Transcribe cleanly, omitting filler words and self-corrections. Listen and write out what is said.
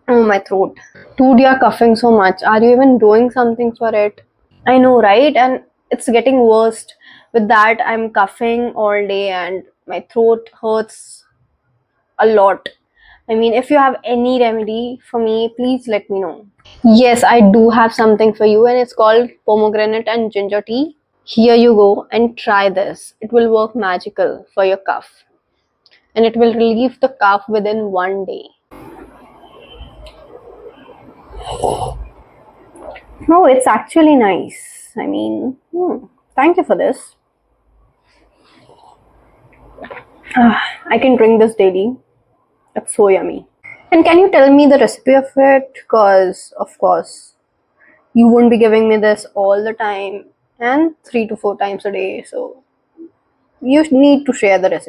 Oh, my throat. Dude, you're coughing so much. Are you even doing something for it? I know, right? And it's getting worse. With that, I'm coughing all day and my throat hurts a lot. I mean, if you have any remedy for me, please let me know. Yes, I do have something for you, and it's called pomegranate and ginger tea. Here you go, and try this. It will work magical for your cough, and it will relieve the cough within 1 day. No, it's actually nice. I mean, thank you for this. I can drink this daily. It's so yummy. And can you tell me the recipe of it? Because, of course, you won't be giving me this all the time and 3 to 4 times a day. So, you need to share the recipe.